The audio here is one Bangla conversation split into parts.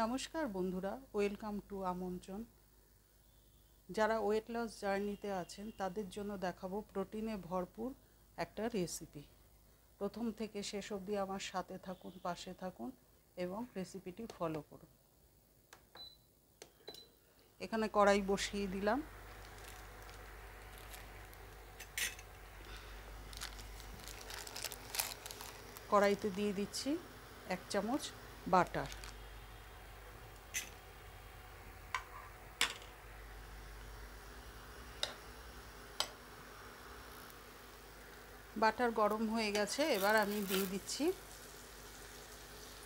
নমস্কার বন্ধুরা, ওয়েলকাম টু আমন্ত্রণ। যারা ওয়েট লস জার্নিতে আছেন তাদের জন্য দেখাবো প্রোটিনে ভরপুর একটা রেসিপি। প্রথম থেকে শেষ অবধি আমার সাথে থাকুন, পাশে থাকুন এবং রেসিপিটি ফলো করুন। এখানে কড়াই বসিয়ে দিলাম। কড়াইতে দিয়ে দিচ্ছি 1 চামচ বাটার। বাটার গরম হয়ে গেছে, এবার আমি দিয়ে দিচ্ছি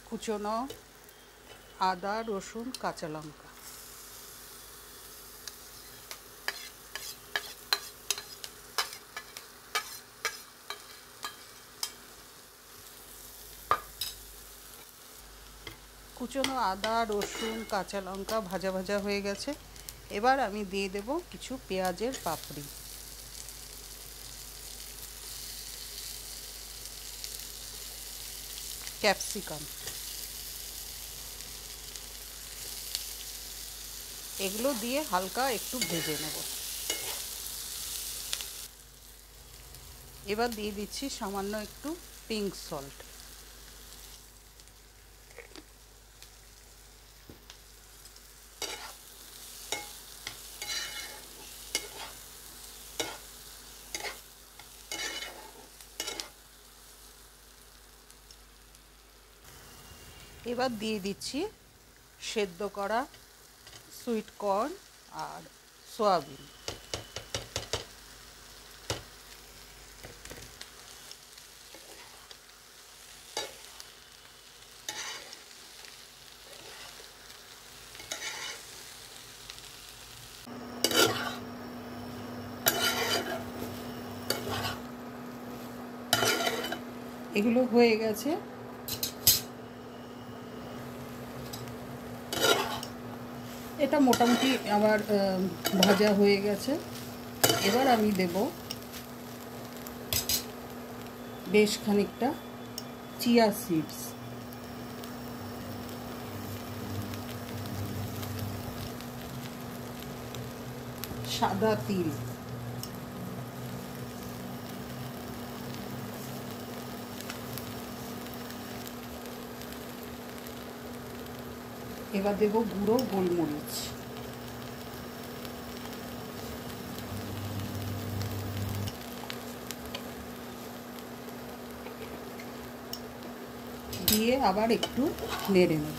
কুচনো আদা, রসুন, কাঁচা লঙ্কা। কুচনো আদা, রসুন, কাঁচা লঙ্কা ভাজা ভাজা হয়ে গেছে। এবার আমি দিয়ে দেব কিছু পেঁয়াজের পাপড়ি। ক্যাপসিকাম, এগুলো দিয়ে হালকা একটু ভেজে নেব। এবার দিয়ে দিচ্ছি সামান্য একটু পিঙ্ক সল্ট। এবার দিয়ে দিচ্ছি সেদ্ধ করা সুইট কর্ন আর সয়াবিন। এগুলো হয়ে গেছে। এটা মোটামুটি আমার ভাজা হয়ে গেছে। এবার আমি দেব বেশ খানিকটা চিয়া সিডস। সাদা তিল, এবার দেব গুঁড়ো গোলমরিচ, দিয়ে আবার একটু নেড়ে নেব।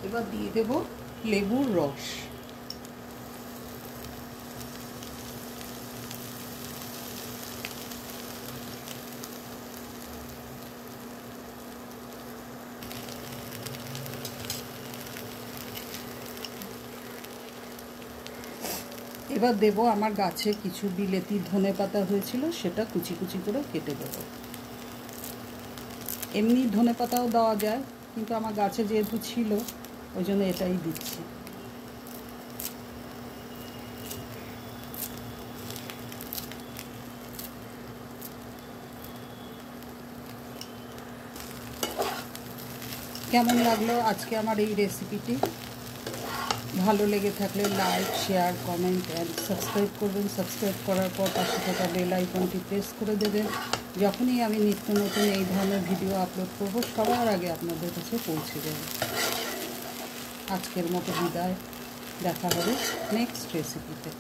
এবার দিয়ে দেব লেবুর রস। এবার দেব আমার গাছে কিছু বিলেতি ধনেপাতা হয়েছিল, সেটা কুচি কুচি করে কেটে দেব। এমনি ধনেপাতাও দেওয়া যায়, কিন্তু আমার গাছে যেহেতু ছিল ওই জন্য এটাই দিচ্ছি। কেমন লাগলো আজকে আমার এই রেসিপিটি? ভালো লেগে থাকলে like, share, comment and subscribe করবেন। সাবস্ক্রাইব করার পর পাশে থাকা বেল আইকনটি প্রেস করে দেবেন। যখনই আমি নিত্য নতুন এই ধরনের ভিডিও আপলোড করব সবার আগে আপনাদের কাছে পৌঁছে যাবে। আজকের মতো বিদায়, দেখা হবে নেক্সট রেসিপিতে।